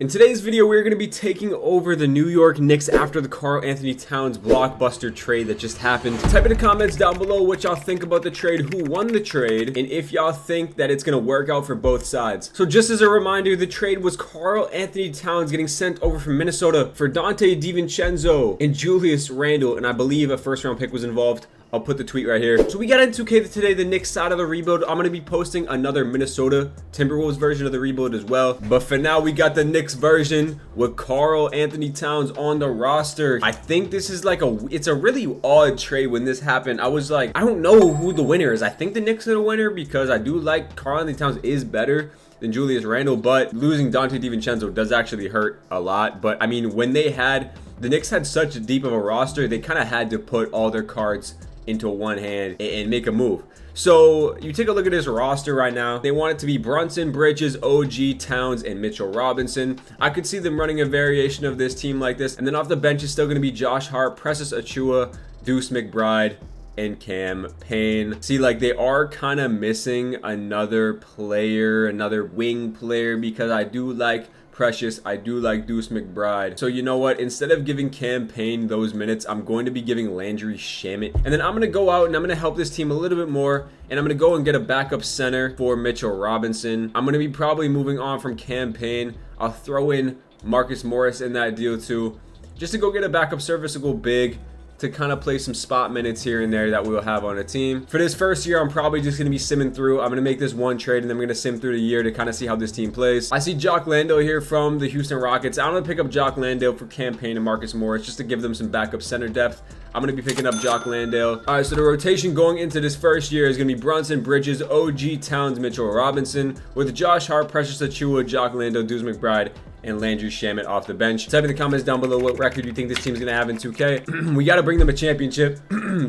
In today's video, we're going to be taking over the New York Knicks after the Karl Anthony Towns blockbuster trade that just happened. Type in the comments down below what y'all think about the trade, who won the trade, and if y'all think that it's going to work out for both sides. So just as a reminder, the trade was Karl Anthony Towns getting sent over from Minnesota for Donte DiVincenzo and Julius Randle, and I believe a first-round pick was involved. I'll put the tweet right here. So we got into 2K today, the Knicks side of the rebuild. I'm going to be posting another Minnesota Timberwolves version of the rebuild as well. But for now, we got the Knicks version with Karl Anthony Towns on the roster. I think this is like it's a really odd trade when this happened. I was like, I don't know who the winner is. I think the Knicks are the winner because I do like Karl Anthony Towns is better than Julius Randle, but losing Donte DiVincenzo does actually hurt a lot. But I mean, when the Knicks had such a deep of a roster, they kind of had to put all their cards into one hand and make a move. So you take a look at this roster right now. They want it to be Brunson, Bridges, OG, Towns, and Mitchell Robinson. I could see them running a variation of this team like this. And then off the bench is still going to be Josh Hart, Precious Achiuwa, Deuce McBride, and Cam Payne. See, like, they are kind of missing another player, another wing player, because I do like Precious, I do like Deuce McBride. So you know what? Instead of giving Cam Payne those minutes, I'm going to be giving Landry Shamet. And then I'm going to go out and I'm going to help this team a little bit more. And I'm going to go and get a backup center for Mitchell Robinson. I'm going to be probably moving on from Cam Payne. I'll throw in Marcus Morris in that deal too, just to go get a backup serviceable big to kind of play some spot minutes here and there that we'll have on a team. For this first year, I'm probably just going to be simming through. I'm going to make this one trade and then I'm going to sim through the year to kind of see how this team plays. I see Jock Landale here from the Houston Rockets. I'm going to pick up Jock Landale for Cam Payne and Marcus Morris just to give them some backup center depth. I'm going to be picking up Jock Landale. All right, so the rotation going into this first year is going to be Brunson, Bridges, OG, Towns, Mitchell Robinson, with Josh Hart, Precious Achiuwa, Jock Landale, Deuce McBride, and Landry Shamet off the bench. Type in the comments down below what record you think this team's gonna have in 2K. We got to bring them a championship.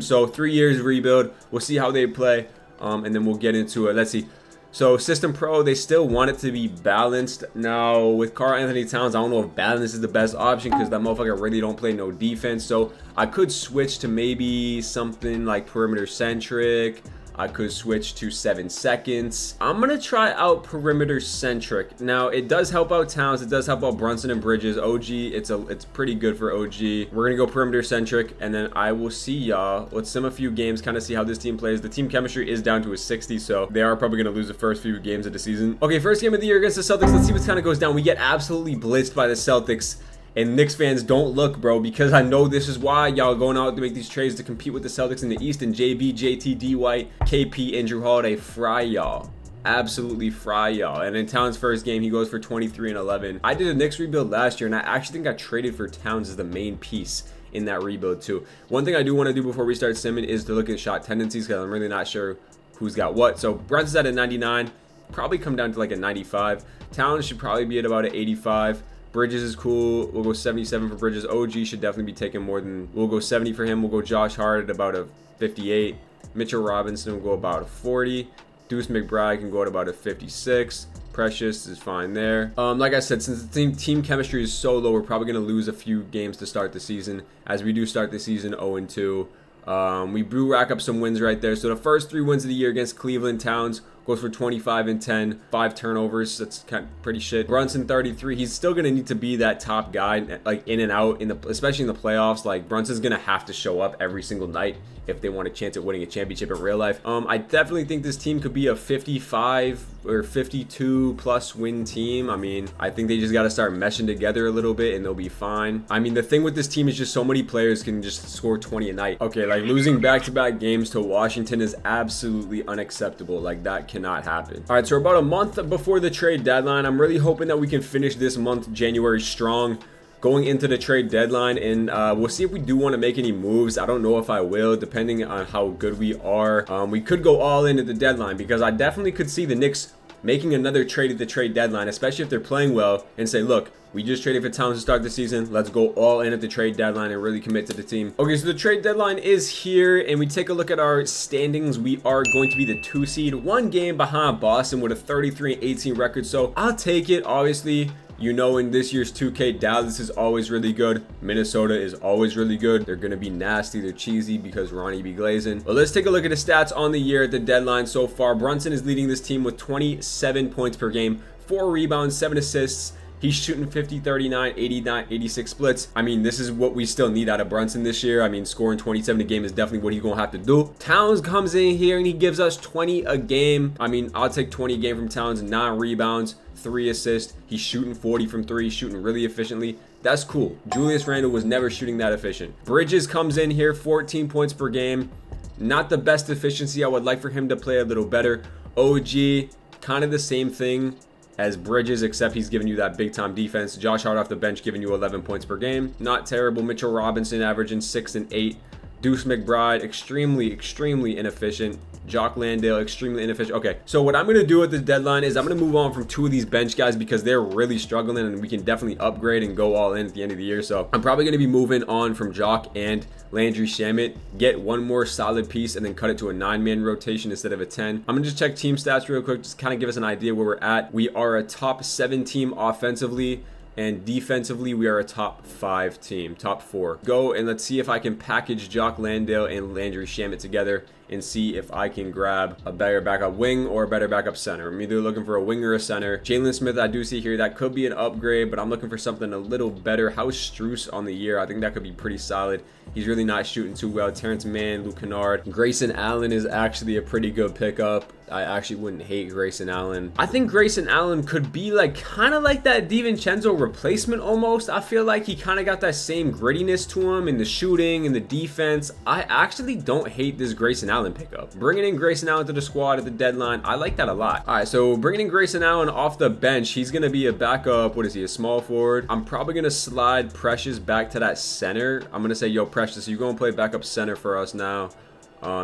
So 3 years rebuild. We'll see how they play, and then we'll get into it. Let's see. So System Pro, they still want it to be balanced. Now with Karl Anthony Towns, I don't know if balance is the best option because that motherfucker really don't play no defense. So I could switch to maybe something like perimeter centric. I could switch to 7 seconds. I'm gonna try out perimeter centric. Now it does help out Towns, it does help out Brunson and Bridges. OG, it's pretty good for OG. We're gonna go perimeter centric, and then I will see y'all. Let's sim a few games, kind of see how this team plays. The team chemistry is down to a 60, so they are probably gonna lose the first few games of the season. Okay, first game of the year against the Celtics. Let's see what kind of goes down. We get absolutely blitzed by the Celtics. And Knicks fans, don't look, bro, because I know this is why y'all going out to make these trades to compete with the Celtics in the East. And JB, JT, D White, KP, and Drew Holiday fry y'all. Absolutely fry y'all. And in Towns' first game, he goes for 23 and 11. I did a Knicks rebuild last year, and I actually think I traded for Towns as the main piece in that rebuild too. One thing I do want to do before we start simming is to look at shot tendencies, because I'm really not sure who's got what. So Brunson's at a 99, probably come down to like a 95. Towns should probably be at about an 85. Bridges is cool. We'll go 77 for Bridges. OG should definitely be taking more than... We'll go 70 for him. We'll go Josh Hart at about a 58. Mitchell Robinson will go about a 40. Deuce McBride can go at about a 56. Precious is fine there. Like I said, since the team chemistry is so low, we're probably going to lose a few games to start the season. As we do start the season 0-2. We do rack up some wins right there. So the first 3 wins of the year against Cleveland, Towns goes for 25 and 10, 5 turnovers. That's kind of pretty shit. Brunson 33. He's still gonna need to be that top guy, like in and out especially in the playoffs. Like Brunson's gonna have to show up every single night if they want a chance at winning a championship in real life. I definitely think this team could be a 55 or 52 plus win team. I mean, I think they just got to start meshing together a little bit and they'll be fine. I mean, the thing with this team is just so many players can just score 20 a night. Okay, like losing back-to-back games to Washington is absolutely unacceptable. Like that cannot happen. All right, so about a month before the trade deadline, I'm really hoping that we can finish this month, January, strong, going into the trade deadline, and we'll see if we do want to make any moves. I don't know if I will, depending on how good we are. We could go all in at the deadline, because I definitely could see the Knicks making another trade at the trade deadline, especially if they're playing well, and say, look, we just traded for Towns to start the season. Let's go all in at the trade deadline and really commit to the team. Okay, so the trade deadline is here, and we take a look at our standings. We are going to be the 2 seed, 1 game behind Boston with a 33-18 record. So I'll take it. Obviously, you know, in this year's 2K, Dallas is always really good. Minnesota is always really good. They're going to be nasty. They're cheesy because Ronnie be glazing. But let's take a look at the stats on the year at the deadline so far. Brunson is leading this team with 27 points per game, 4 rebounds, 7 assists. He's shooting 50, 39, 89, 86 splits. I mean, this is what we still need out of Brunson this year. I mean, scoring 27 a game is definitely what he's going to have to do. Towns comes in here and he gives us 20 a game. I mean, I'll take 20 a game from Towns, 9 rebounds, 3 assists. He's shooting 40 from 3, shooting really efficiently. That's cool. Julius Randle was never shooting that efficient. Bridges comes in here, 14 points per game. Not the best efficiency. I would like for him to play a little better. OG, kind of the same thing as Bridges, except he's giving you that big time defense. Josh Hart off the bench giving you 11 points per game. Not terrible. Mitchell Robinson averaging 6 and 8. Deuce McBride, extremely inefficient. Jock Landale, extremely inefficient. Okay, so what I'm going to do at this deadline is I'm going to move on from 2 of these bench guys because they're really struggling and we can definitely upgrade and go all in at the end of the year. So I'm probably going to be moving on from Jock and Landry Shamet, get one more solid piece and then cut it to a 9-man rotation instead of a 10. I'm going to just check team stats real quick, just kind of give us an idea where we're at. We are a top 7 team offensively. And defensively, we are a top 5 team, top 4. Go and let's see if I can package Jock Landale and Landry Shamet together and see if I can grab a better backup wing or a better backup center. I'm either looking for a wing or a center. Jalen Smith, I do see here, that could be an upgrade, but I'm looking for something a little better. How's Strus on the year? I think that could be pretty solid. He's really not shooting too well. Terrence Mann, Luke Kennard. Grayson Allen is actually a pretty good pickup. I actually wouldn't hate Grayson Allen. I think Grayson Allen could be like kind of like that DiVincenzo replacement almost. I feel like he kind of got that same grittiness to him in the shooting and the defense. I actually don't hate this Grayson Allen pickup. Bringing in Grayson Allen to the squad at the deadline, I like that a lot. All right, so bringing in Grayson Allen off the bench, he's going to be a backup. What is he, a small forward? I'm probably going to slide Precious back to that center. I'm going to say, yo, Precious, you're going to play backup center for us now.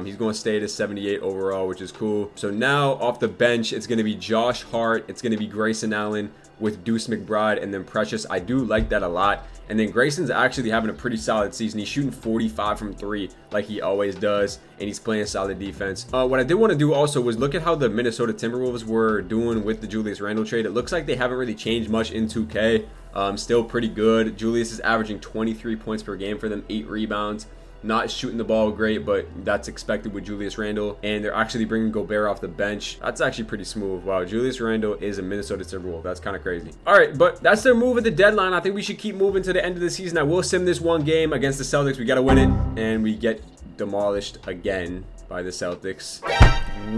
He's going to stay at 78 overall, which is cool. So now off the bench, it's going to be Josh Hart. It's going to be Grayson Allen with Deuce McBride and then Precious. I do like that a lot. And then Grayson's actually having a pretty solid season. He's shooting 45 from 3 like he always does. And he's playing solid defense. What I did want to do also was look at how the Minnesota Timberwolves were doing with the Julius Randle trade. It looks like they haven't really changed much in 2K. Still pretty good. Julius is averaging 23 points per game for them, 8 rebounds. Not shooting the ball great, but that's expected with Julius Randle. And they're actually bringing Gobert off the bench. That's actually pretty smooth. Wow, Julius Randle is a Minnesota Timberwolf. That's kind of crazy. All right, but that's their move at the deadline. I think we should keep moving to the end of the season. I will sim this one game against the Celtics. We got to win it. And we get demolished again by the Celtics.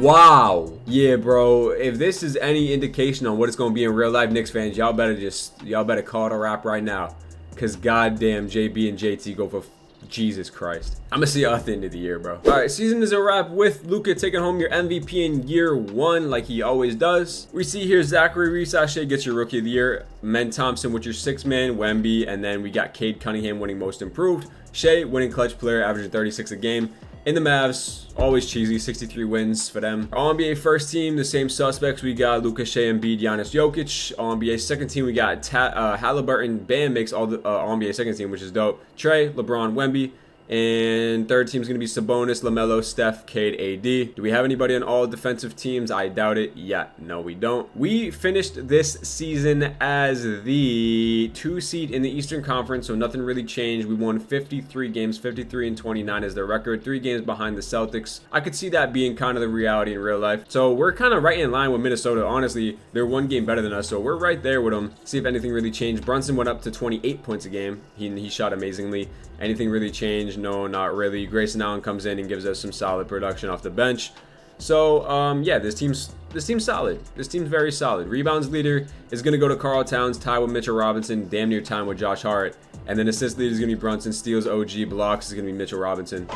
Wow. Yeah, bro. If this is any indication on what it's going to be in real life, Knicks fans, y'all better call it a wrap right now. Because goddamn, JB and JT go for Jesus Christ. I'm gonna see y'all at the end of the year, bro. All right, season is a wrap with Luka taking home your MVP in year 1 like he always does. We see here Zachary Reese-Shea gets your rookie of the year. Men Thompson with your 6th man, Wemby, and then we got Cade Cunningham winning most improved. Shea winning clutch player, averaging 36 a game. In the Mavs, always cheesy, 63 wins for them. All-NBA first team, the same suspects. We got Luka, Shea, Embiid, Giannis, Jokic. All-NBA second team, we got Halliburton. Bam makes all the All-NBA second team, which is dope. Trey, LeBron, Wemby. And third team is going to be Sabonis, LaMelo, Steph, Cade, AD. Do we have anybody on all defensive teams? I doubt it. Yeah, no, we don't. We finished this season as the 2 seed in the Eastern Conference, so nothing really changed. We won 53 games, 53 and 29 is their record, 3 games behind the Celtics. I could see that being kind of the reality in real life. So we're kind of right in line with Minnesota. Honestly, they're 1 game better than us, so we're right there with them. See if anything really changed. Brunson went up to 28 points a game. He shot amazingly. Anything really changed? No, not really. Grayson Allen comes in and gives us some solid production off the bench. So, yeah, this team's solid. This team's very solid. Rebounds leader is going to go to Karl Towns, tied with Mitchell Robinson, damn near time with Josh Hart. And then assist leader is going to be Brunson, steals OG, blocks is going to be Mitchell Robinson.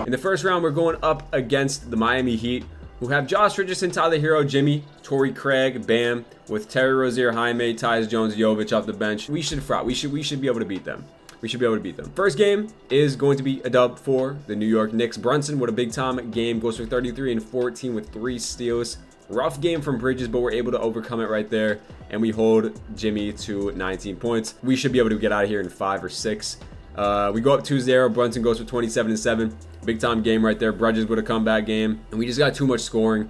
In the first round, we're going up against the Miami Heat, who have Josh Richardson, Tyler Hero, Jimmy, Torrey Craig, Bam, with Terry Rozier, Jaime, Tyus Jones, Jovic off the bench. We should front. We should be able to beat them. We should be able to beat them. First game is going to be a dub for the New York Knicks. Brunson with a big time game, goes for 33 and 14 with 3 steals. Rough game from Bridges, but we're able to overcome it right there. And we hold Jimmy to 19 points. We should be able to get out of here in 5 or 6. We go up 2-0. Brunson goes for 27 and 7. Big time game right there. Bridges with a comeback game. And we just got too much scoring.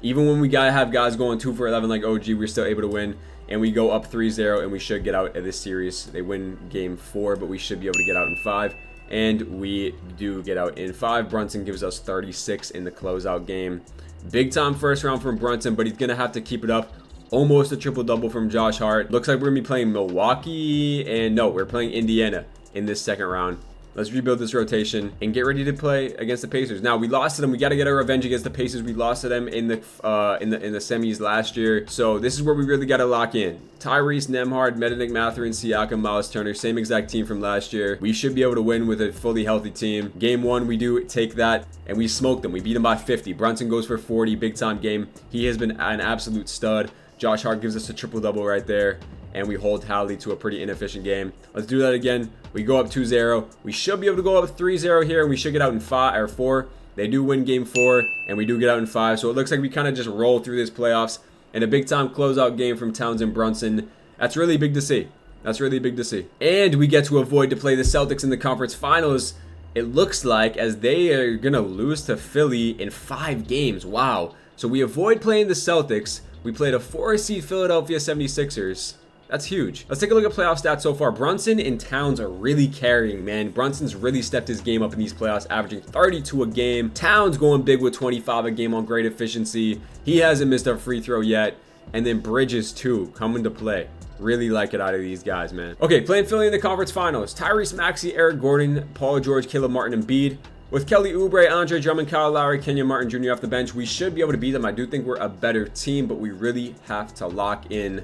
Even when we gotta have guys going 2 for 11 like OG, we're still able to win. And we go up 3-0, and we should get out of this series. They win game 4, but we should be able to get out in 5. And we do get out in 5. Brunson gives us 36 in the closeout game. Big time first round from Brunson, but he's going to have to keep it up Almost a triple-double from Josh Hart. Looks like we're going to be playing Milwaukee, and no, we're playing Indiana in this second round. Let's rebuild this rotation and get ready to play against the Pacers. Now, we lost to them. We got to get our revenge against the Pacers. We lost to them in the semis last year. So this is where we really got to lock in. Tyrese, Nembhard, Medenik, Mathurin, Siakam, Miles Turner, same exact team from last year. We should be able to win with a fully healthy team. Game 1, we do take that, and we smoked them. We beat them by 50. Brunson goes for 40, big-time game. He has been an absolute stud. Josh Hart gives us a triple-double right there, and we hold Howley to a pretty inefficient game. Let's do that again. We go up 2-0. We should be able to go up 3-0 here, and we should get out in 4. They do win game 4, and we do get out in 5. So it looks like we kind of just roll through this playoffs. And a big-time closeout game from Towns and Brunson. That's really big to see. That's really big to see. And we get to avoid to play the Celtics in the conference finals. It looks like, as they are going to lose to Philly in 5 games. Wow. So we avoid playing the Celtics. We played a 4-seed Philadelphia 76ers. That's huge. Let's take a look at playoff stats so far. Brunson and Towns are really carrying, man. Brunson's really stepped his game up in these playoffs, averaging 32 a game. Towns going big with 25 a game on great efficiency. He hasn't missed a free throw yet. And then Bridges, too, coming to play. Really like it out of these guys, man. Okay, playing Philly in the conference finals. Tyrese Maxey, Eric Gordon, Paul George, Caleb Martin, and Embiid. With Kelly Oubre, Andre Drummond, Kyle Lowry, Kenyon Martin Jr. off the bench, we should be able to beat them. I do think we're a better team, but we really have to lock in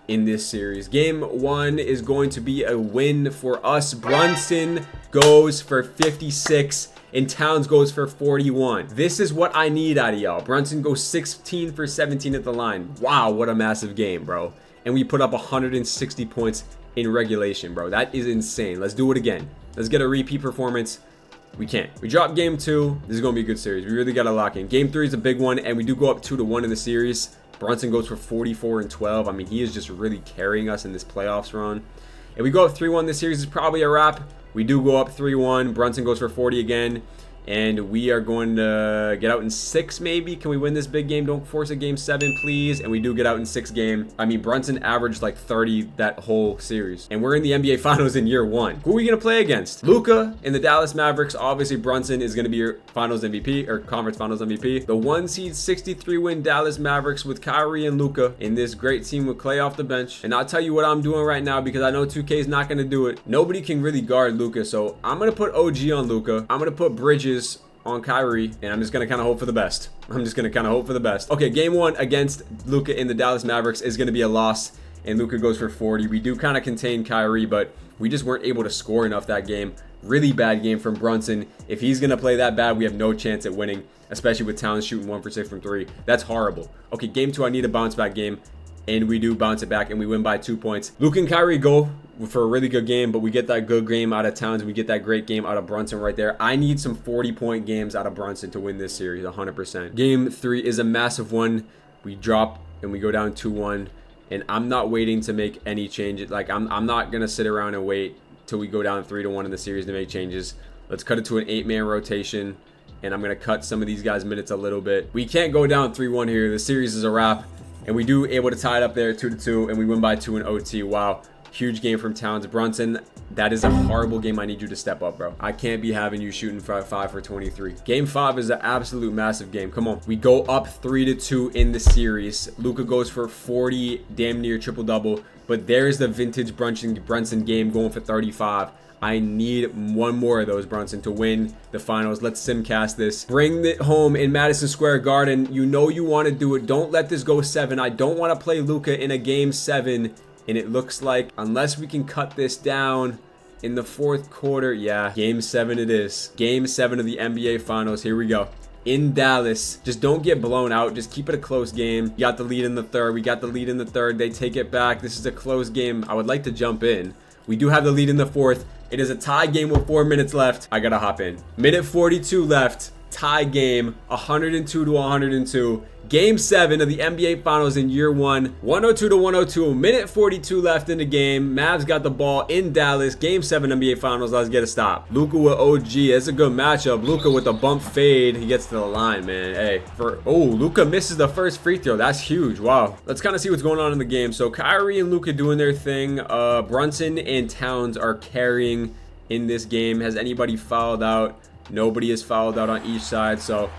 this series. Game 1 is going to be a win for us. Brunson goes for 56 and Towns goes for 41. This is what I need out of y'all. Brunson goes 16 for 17 at the line. Wow, what a massive game, bro. And we put up 160 points in regulation, bro. That is insane. Let's do it again. Let's get a repeat performance. We can't. We drop game 2. This is going to be a good series. We really got to lock in. Game 3 is a big one, and we do go up 2-1 in the series. Brunson goes for 44 and 12. I mean, he is just really carrying us in this playoffs run. If we go up 3-1, this series is probably a wrap. We do go up 3-1. Brunson goes for 40 again. And we are going to get out in 6 maybe. Can we win this big game? Don't force a game 7, please. And we do get out in 6 game. I mean, Brunson averaged like 30 that whole series. And we're in the NBA Finals in year 1. Who are we going to play against? Luka in the Dallas Mavericks. Obviously, Brunson is going to be your Finals MVP or Conference Finals MVP. The 1-seed 63-win Dallas Mavericks with Kyrie and Luka in this great team with Klay off the bench. And I'll tell you what I'm doing right now because I know 2K is not going to do it. Nobody can really guard Luka. So I'm going to put OG on Luka. I'm going to put Bridges on Kyrie, and I'm just gonna kind of hope for the best. Okay, game 1 against Luka in the Dallas Mavericks is gonna be a loss, and Luka goes for 40. We do kind of contain Kyrie, but we just weren't able to score enough that game. Really bad game from Brunson. If he's gonna play that bad, we have no chance at winning, especially with Towns shooting 1 for 6 from 3. That's horrible. Okay, game 2, I need a bounce back game, and we do bounce it back, and we win by 2 points. Luka and Kyrie go for a really good game, but we get that good game out of Towns. We get that great game out of Brunson right there. I need some 40-point games out of Brunson to win this series 100%. Game 3 is a massive one. We drop and we go down 2-1, and I'm not waiting to make any changes. Like, I'm not gonna sit around and wait till we go down 3-1 in the series to make changes. Let's cut it to an 8-man rotation, and I'm gonna cut some of these guys' minutes a little bit. We can't go down 3-1 here. The series is a wrap, and we do able to tie it up there 2-2, and we win by 2 in OT. Wow. Huge game from Towns. Brunson, that is a horrible game. I need you to step up, bro. I can't be having you shooting 5 for 23. Game 5 is an absolute massive game. Come on. We go up 3-2 in the series. Luka goes for 40, damn near triple-double. But there's the vintage Brunson game going for 35. I need one more of those, Brunson, to win the finals. Let's simcast this. Bring it home in Madison Square Garden. You know you want to do it. Don't let this go 7. I don't want to play Luka in a game 7. And it looks like, unless we can cut this down in the 4th quarter, yeah, game 7 it is. Game 7 of the NBA Finals. Here we go. In Dallas. Just don't get blown out. Just keep it a close game. You got the lead in the 3rd. We got the lead in the 3rd. They take it back. This is a close game. I would like to jump in. We do have the lead in the 4th. It is a tie game with 4 minutes left. I gotta hop in. Minute 42 left. Tie game. 102-102. Game 7 of the NBA Finals in year 1. 102-102. Minute 42 left in the game. Mavs got the ball in Dallas. Game 7 NBA Finals. Let's get a stop. Luka with OG. It's a good matchup. Luka with a bump fade. He gets to the line, man. Hey. Luka misses the first free throw. That's huge. Wow. Let's kind of see what's going on in the game. So Kyrie and Luka doing their thing. Brunson and Towns are carrying in this game. Has anybody fouled out? Nobody is fouled out on each side. So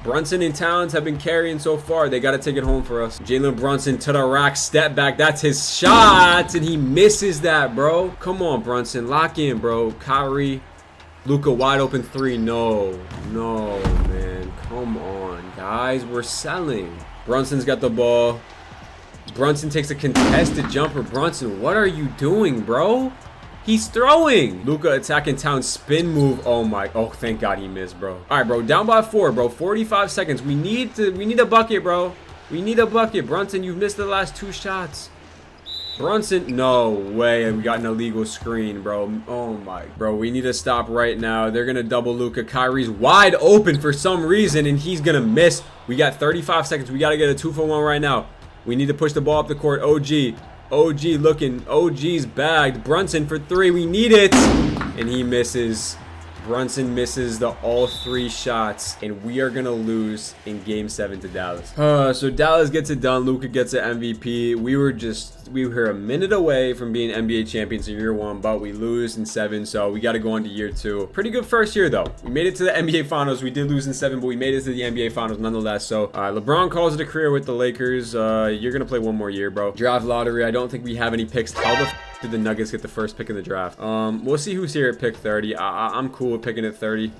Brunson and Towns have been carrying so far. They got to take it home for us. Jalen Brunson to the rack, step back. That's his shot, and he misses that, bro. Come on, Brunson. Lock in, bro. Kyrie. Luka wide open three. No, man. Come on, guys. We're selling. Brunson's got the ball. Brunson takes a contested jumper. Brunson, what are you doing, bro? He's throwing. Luka attacking Towns, spin move. Oh my, oh thank God he missed, bro. All right, bro, down by 4, bro. 45 seconds. We need a bucket, bro. We need a bucket. Brunson, you've missed the last 2 shots. Brunson, no way. We got an illegal screen, bro. Oh my, bro, we need to stop right now. They're gonna double Luka. Kyrie's wide open for some reason, and he's gonna miss. We got 35 seconds. We gotta get a 2-for-1 right now. We need to push the ball up the court. OG looking. OG's bagged. Brunson for 3. We need it. And he misses. Brunson misses the all 3 shots. And we are going to lose in game 7 to Dallas. So Dallas gets it done. Luka gets an MVP. We were a minute away from being NBA champions in year 1, but we lose in 7. So we got to go on to year 2. Pretty good first year, though. We made it to the NBA finals. We did lose in 7, but we made it to the NBA finals nonetheless. So LeBron calls it a career with the Lakers. You're going to play 1 more year, bro. Draft lottery. I don't think we have any picks. How the did the Nuggets get the first pick in the draft? We'll see who's here at pick 30. I'm cool with picking at 30.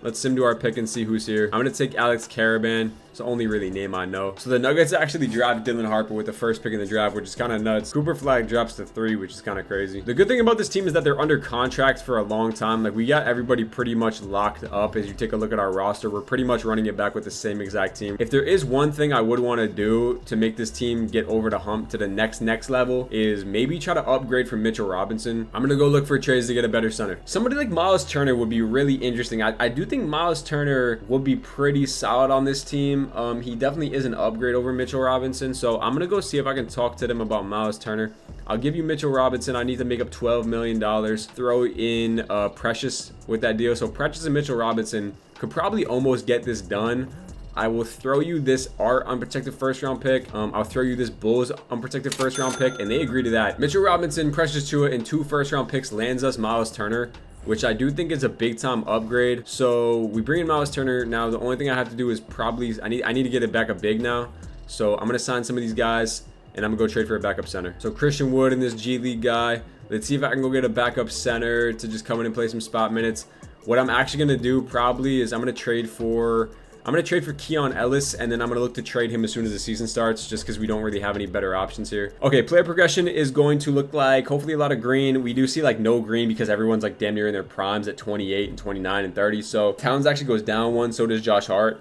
Let's sim to our pick and see who's here. I'm going to take Alex Caravan. It's the only really name I know. So the Nuggets actually drafted Dylan Harper with the first pick in the draft, which is kind of nuts. Cooper Flag drops to 3, which is kind of crazy. The good thing about this team is that they're under contract for a long time. Like, we got everybody pretty much locked up. As you take a look at our roster, we're pretty much running it back with the same exact team. If there is one thing I would want to do to make this team get over the hump to the next level is maybe try to upgrade from Mitchell Robinson. I'm going to go look for trades to get a better center. Somebody like Miles Turner would be really interesting. I do think Miles Turner will be pretty solid on this team. He definitely is an upgrade over Mitchell Robinson. So I'm going to go see if I can talk to them about Miles Turner. I'll give you Mitchell Robinson. I need to make up $12 million. Throw in Precious with that deal. So Precious and Mitchell Robinson could probably almost get this done. I will throw you this Art unprotected first round pick. I'll throw you this Bulls unprotected first round pick, and they agree to that. Mitchell Robinson, Precious Chua, and 2 first round picks lands us Miles Turner, which I do think is a big time upgrade. So we bring in Miles Turner. Now the only thing I have to do is probably I need to get it back a big now. So I'm gonna sign some of these guys, and I'm gonna go trade for a backup center. So Christian Wood and this G League guy. Let's see if I can go get a backup center to just come in and play some spot minutes. What I'm actually gonna do probably is I'm gonna trade for Keon Ellis, and then I'm going to look to trade him as soon as the season starts, just because we don't really have any better options here. Okay, player progression is going to look like hopefully a lot of green. We do see like no green because everyone's like damn near in their primes at 28 and 29 and 30. So Towns actually goes down 1, so does Josh Hart.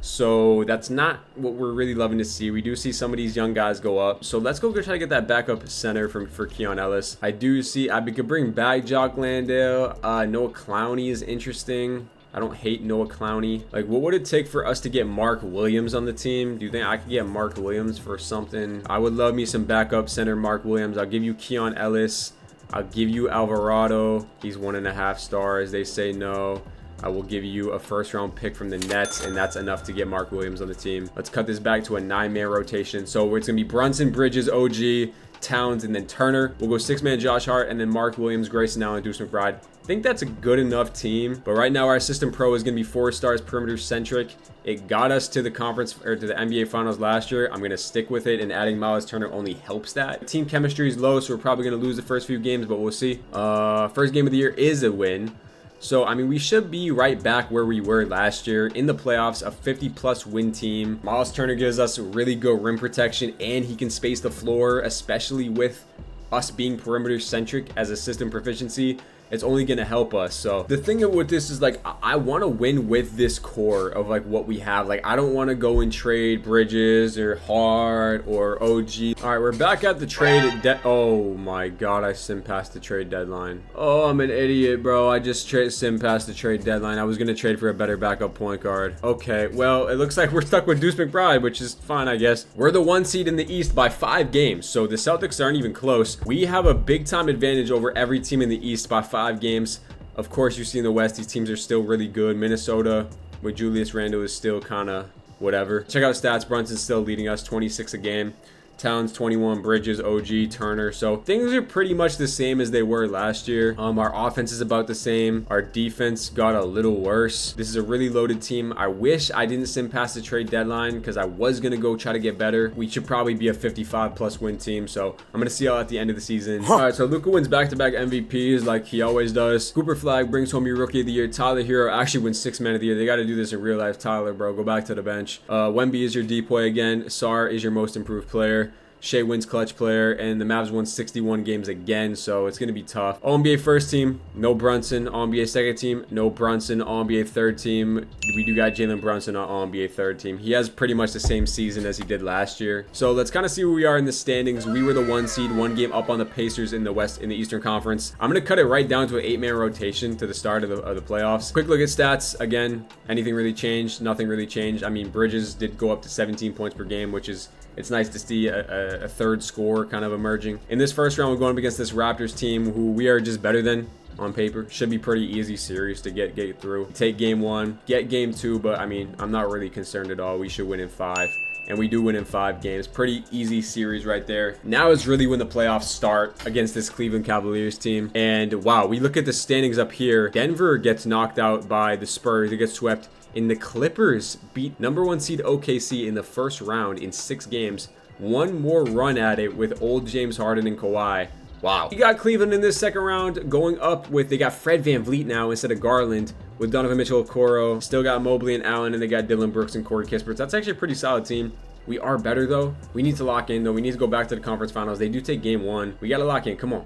So that's not what we're really loving to see. We do see some of these young guys go up. So let's go try to get that backup center for Keon Ellis. I do see I could bring back Jock Landale. Noah Clowney is interesting. I don't hate Noah Clowney. Like, what would it take for us to get Mark Williams on the team? Do you think I could get Mark Williams for something? I would love me some backup center Mark Williams. I'll give you Keon Ellis. I'll give you Alvarado. He's 1.5 stars. They say no. I will give you a first round pick from the Nets, and that's enough to get Mark Williams on the team. Let's cut this back to a 9-man rotation. So it's going to be Brunson, Bridges, OG, Towns, and then Turner. We'll go 6-man Josh Hart, and then Mark Williams, Grayson Allen, Deuce McBride. I think that's a good enough team, but right now our system pro is going to be 4 stars perimeter centric. It got us to the conference or to the NBA finals last year. I'm going to stick with it, and adding Miles Turner only helps that. Team chemistry is low, so we're probably going to lose the first few games, but we'll see. First game of the year is a win. So, I mean, we should be right back where we were last year in the playoffs, a 50-plus win team. Miles Turner gives us really good rim protection, and he can space the floor, especially with us being perimeter centric as a system proficiency. It's only going to help us. So the thing with this is, like, I want to win with this core of like what we have. Like, I don't want to go and trade Bridges or Hart or OG. All right, we're back at the trade. Oh my God, I sim past the trade deadline. Oh, I'm an idiot, bro. I just sim past the trade deadline. I was going to trade for a better backup point guard. Okay, well, it looks like we're stuck with Deuce McBride, which is fine, I guess. We're the 1 seed in the East by 5 games. So the Celtics aren't even close. We have a big time advantage over every team in the East by 5 games. Of course, you see in the West, these teams are still really good. Minnesota with Julius Randle is still kind of whatever. Check out stats. Brunson's still leading us 26 a game. Towns 21, Bridges, OG, Turner. So things are pretty much the same as they were last year. Our offense is about the same. Our defense got a little worse. This is a really loaded team. I wish I didn't sim past the trade deadline because I was going to go try to get better. We should probably be a 55+ win team. So I'm going to see y'all at the end of the season. All right, so Luka wins back-to-back MVPs like he always does. Cooper Flag brings home your Rookie of the Year. Tyler Hero actually wins 6th Man of the Year. They got to do this in real life. Tyler, bro, go back to the bench. Wemby is your DPOY again. Sar is your most improved player. Shea wins clutch player, and the Mavs won 61 games again, so it's going to be tough. All-NBA first team, no Brunson. All-NBA second team, no Brunson. All-NBA third team, we do got Jalen Brunson on All-NBA third team. He has pretty much the same season as he did last year. So let's kind of see where we are in the standings. We were the 1 seed, 1 game up on the Pacers in the Eastern Conference. I'm going to cut it right down to an 8-man rotation to the start of the playoffs. Quick look at stats. Again, anything really changed? Nothing really changed. I mean, Bridges did go up to 17 points per game, which is, it's nice to see a third score kind of emerging. In this first round, we're going up against this Raptors team who we are just better than on paper. Should be pretty easy series to get through. Take game 1, get game 2, but I mean, I'm not really concerned at all. We should win in 5. And we do win in 5 games. Pretty easy series right there. Now is really when the playoffs start against this Cleveland Cavaliers team. And wow, we look at the standings up here. Denver gets knocked out by the Spurs. They get swept. And the Clippers beat number 1 seed OKC in the first round in 6 games. One more run at it with old James Harden and Kawhi. Wow. You got Cleveland in this second round going up with, they got Fred VanVleet now instead of Garland with Donovan Mitchell, Okoro. Still got Mobley and Allen, and they got Dylan Brooks and Corey Kispert. That's actually a pretty solid team. We are better though. We need to lock in though. We need to go back to the conference finals. They do take game 1. We got to lock in. Come on.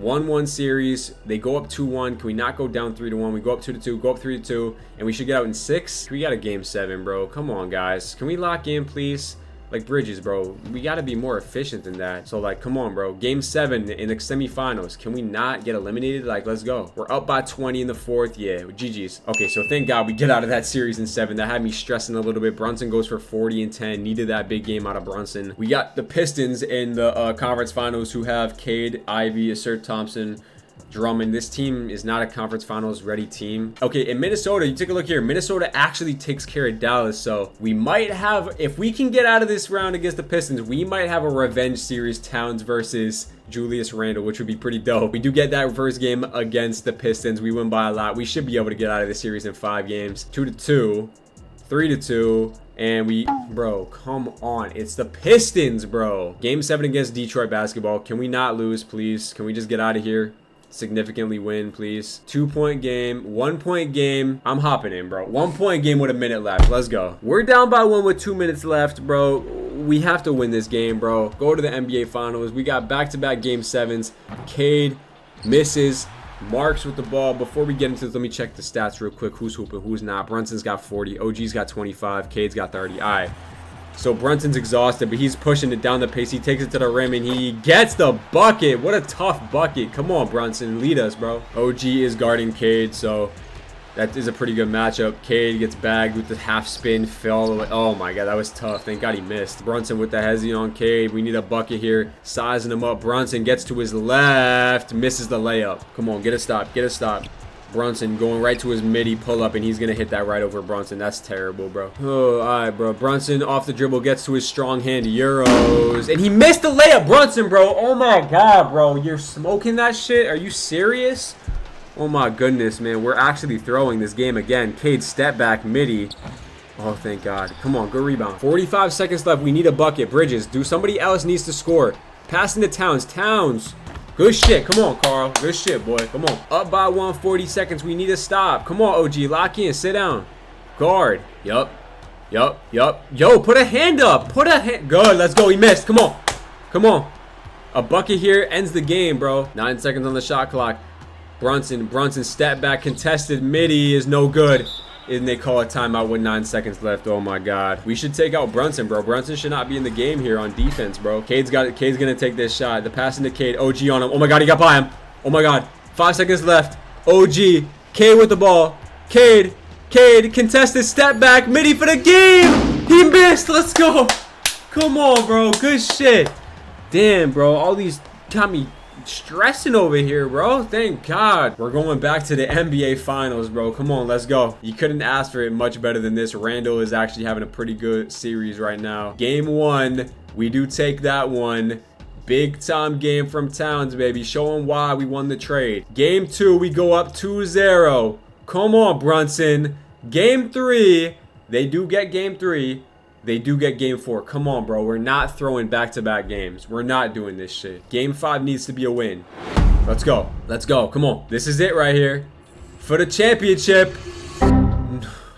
1-1 series. They go up 2-1. Can we not go down 3-1? We go up 2-2, go up 3-2, and we should get out in 6. We got a game 7, bro. Come on, guys. Can we lock in, please? Like Bridges, bro. We got to be more efficient than that. So, like, come on, bro. Game 7 in the semifinals. Can we not get eliminated? Like, let's go. We're up by 20 in the 4th. Yeah, GG's. Okay, so thank God we get out of that series in 7. That had me stressing a little bit. Brunson goes for 40 and 10. Needed that big game out of Brunson. We got the Pistons in the conference finals who have Cade, Ivy, Assert Thompson, Drummond. This team is not a conference finals ready team. Okay, in Minnesota, you take a look here. Minnesota actually takes care of Dallas, so we might have, if we can get out of this round against the Pistons, we might have a revenge series, Towns versus Julius Randle, which would be pretty dope. We do get that first game against the Pistons. We win by a lot. We should be able to get out of this series in 5 games. 2-2, 3-2. And we, bro, come on. It's the Pistons, bro. Game 7 against Detroit basketball. Can we not lose, please? Can we just get out of here? Significantly win, please. 2-point game, 1-point game. I'm hopping in, bro. 1-point game with a minute left. Let's go. We're down by 1 with 2 minutes left, bro. We have to win this game, bro. Go to the NBA Finals. We got back-to-back game 7s. Cade misses. Marks with the ball. Before we get into this, let me check the stats real quick. Who's hooping, who's not. Brunson's got 40. OG's got 25. Cade's got 30. All right. So Brunson's exhausted, but he's pushing it down the pace. He takes it to the rim, and he gets the bucket. What a tough bucket. Come on, Brunson. Lead us, bro. OG is guarding Cade, so that is a pretty good matchup. Cade gets bagged with the half spin. Fell. Oh, my God. That was tough. Thank God he missed. Brunson with the hezzy on Cade. We need a bucket here. Sizing him up. Brunson gets to his left. Misses the layup. Come on. Get a stop. Get a stop. Brunson going right to his midi pull-up, and he's going to hit that right over Brunson. That's terrible, bro. Oh, all right, bro. Brunson off the dribble gets to his strong hand. Euros. And he missed the layup. Brunson, bro. Oh, my God, bro. You're smoking that shit? Are you serious? Oh, my goodness, man. We're actually throwing this game again. Cade step back midi. Oh, thank God. Come on, good rebound. 45 seconds left. We need a bucket. Bridges. Somebody else needs to score. Passing to Towns. Towns. Good shit. Come on, Carl. Good shit, boy. Come on. Up by 140 seconds. We need to stop. Come on, OG. Lock in. Sit down. Guard. Yup. Yup. Yup. Yo, put a hand up. Put a hand. Good. Let's go. He missed. Come on. Come on. A bucket here ends the game, bro. 9 seconds on the shot clock. Brunson step back. Contested midi is no good. And they call a timeout with 9 seconds left. Oh, my God. We should take out Brunson, bro. Brunson should not be in the game here on defense, bro. Cade's got it. Cade's going to take this shot. The pass into Cade. OG on him. Oh, my God. He got by him. Oh, my God. 5 seconds left. OG. Cade with the ball. Cade. Contested step back. Midi for the game. He missed. Let's go. Come on, bro. Good shit. Damn, bro. All these got me stressing over here, bro. Thank God. We're going back to the NBA Finals, bro. Come on, let's go. You couldn't ask for it much better than this. Randall is actually having a pretty good series right now. Game 1, We do take that one. Big time game from Towns, baby. Showing why we won the trade. Game 2, we go up 2-0. Come on, Brunson. Game 3, they do get game 3. They do get game 4. Come on, bro. We're not throwing back-to-back games. We're not doing this shit. Game 5 needs to be a win. Let's go. Let's go. Come on. This is it right here. For the championship.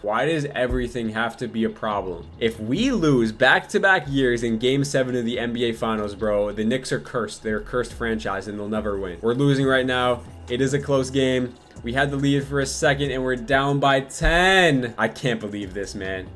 Why does everything have to be a problem? If we lose back-to-back years in Game 7 of the NBA Finals, bro, the Knicks are cursed. They're a cursed franchise, and they'll never win. We're losing right now. It is a close game. We had the lead for a second, and we're down by 10. I can't believe this, man.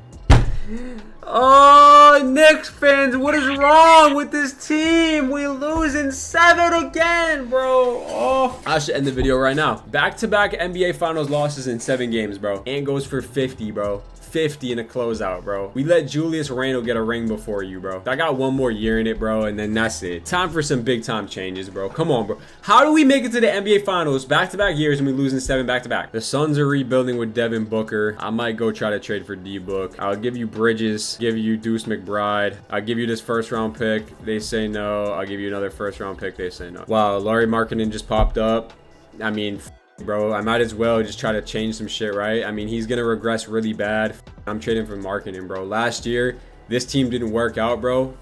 Oh, Knicks fans, what is wrong with this team? We lose in 7 again, bro. Oh, I should end the video right now. Back-to-back NBA Finals losses in 7 games, bro. And goes for 50, bro. 50 in a closeout, bro. We let Julius Randle get a ring before you, bro. I got 1 more year in it, bro, and then that's it. Time for some big time changes, bro. Come on, bro. How do we make it to the NBA Finals back-to-back years and we lose in 7 back-to-back? The Suns are rebuilding with Devin Booker. I might go try to trade for D-Book. I'll give you Bridges, give you Deuce McBride. I'll give you this first-round pick. They say no. I'll give you another first-round pick. They say no. Wow, Lauri Markkanen just popped up. I mean, bro, I might as well just try to change some shit, right? I mean, he's gonna regress really bad. I'm trading for Markkanen, bro. Last year, this team didn't work out, bro.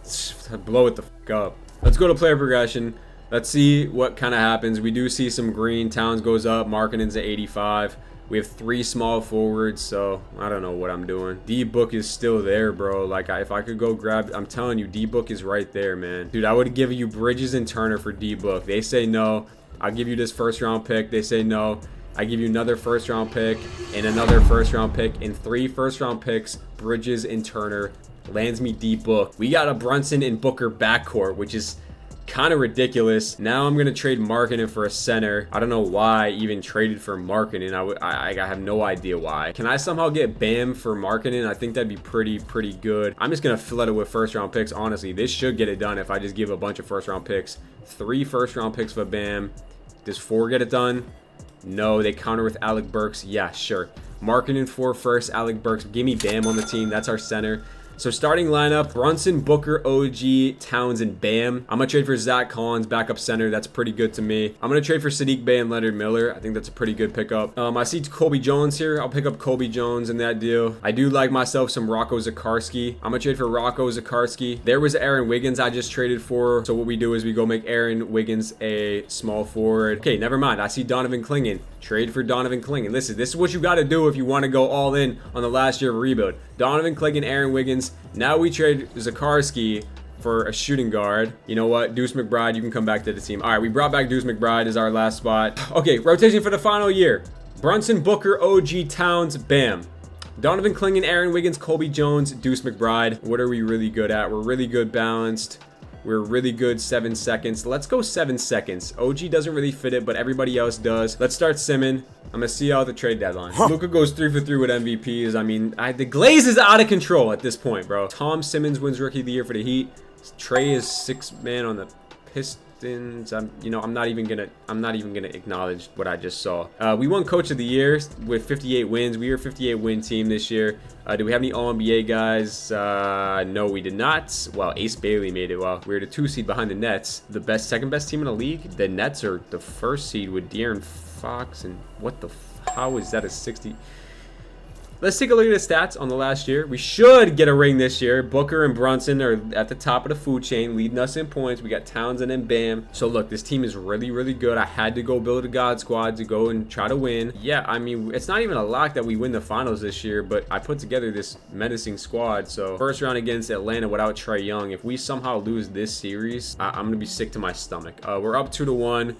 Blow it the fuck up. Let's go to player progression. Let's see what kind of happens. We do see some green. Towns goes up. Markkanen's at 85. We have 3 small forwards, so I don't know what I'm doing. D-Book is still there, bro. Like, if I could go grab, I'm telling you, D-Book is right there, man. Dude, I would give you Bridges and Turner for D-Book. They say no. I'll give you this first-round pick. They say no. I give you another first-round pick and another first-round pick and 3 first-round picks, Bridges and Turner. Lands me D-Book. We got a Brunson and Booker backcourt, which is kind of ridiculous. Now I'm going to trade Markkanen for a center. I don't know why I even traded for Markkanen. I have no idea why. Can I somehow get Bam for Markkanen? I think that'd be pretty good. I'm just going to fill it with first-round picks. Honestly, this should get it done if I just give a bunch of first-round picks. 3 first-round picks for Bam. Does 4 get it done? No, they counter with Alec Burks. Yeah, sure. Markkanen 4 first, Alec Burks. Give me Bam on the team. That's our center. So starting lineup, Brunson, Booker, OG, Towns, and Bam. I'm going to trade for Zach Collins, backup center. That's pretty good to me. I'm going to trade for Sadiq Bey and Leonard Miller. I think that's a pretty good pickup. I see Kobe Jones here. I'll pick up Kobe Jones in that deal. I do like myself some Rocco Zakarsky. I'm going to trade for Rocco Zakarsky. There was Aaron Wiggins I just traded for. So what we do is we go make Aaron Wiggins a small forward. Okay, never mind. I see Donovan Clingan. Trade for Donovan Clingan. Listen, this is what you got to do if you want to go all in on the last year of rebuild. Donovan Clingan, Aaron Wiggins. Now we trade Zakarsky for a shooting guard. You know what? Deuce McBride, you can come back to the team. All right, we brought back Deuce McBride as our last spot. Okay, rotation for the final year. Brunson, Booker, OG, Towns, Bam. Donovan Clingan, Aaron Wiggins, Kobe Jones, Deuce McBride. What are we really good at? We're really good balanced. We're really good 7 seconds. Let's go 7 seconds. OG doesn't really fit it, but everybody else does. Let's start simming. I'm going to see y'all at the trade deadline. Luka goes 3 for 3 with MVPs. I mean, the glaze is out of control at this point, bro. Tom Simmons wins Rookie of the Year for the Heat. Trey is 6th man on the Pistons. I'm not even gonna acknowledge what I just saw. We won Coach of the Year with 58 wins. We were a 58 win team this year. Do we have any All-NBA guys? No, we did not. Well, Ace Bailey made it. Well, we were the 2 seed behind the Nets. The second best team in the league. The Nets are the 1st seed with De'Aaron Fox. And how is that a 60? Let's take a look at the stats on the last year. We should get a ring this year. Booker and Brunson are at the top of the food chain, leading us in points. We got Townsend and Bam. So look, this team is really good. I had to go build a God squad to go and try to win. Yeah, I mean, it's not even a lock that we win the finals this year, but I put together this menacing squad. So first round against Atlanta without Trae Young. If we somehow lose this series, I'm going to be sick to my stomach. We're up 2-1.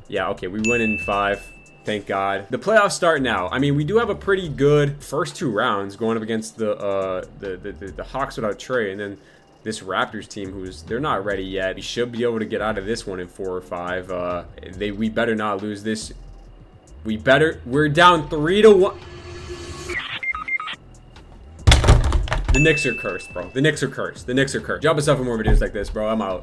Yeah, okay, we win in 5. Thank God. The playoffs start now. I mean, we do have a pretty good first 2 rounds going up against the Hawks without Trae, and then this Raptors team they're not ready yet. We should be able to get out of this one in 4 or 5. We better not lose this. We're down 3-1. The Knicks are cursed, bro. The Knicks are cursed. The Knicks are cursed. Drop us up for more videos like this, bro. I'm out.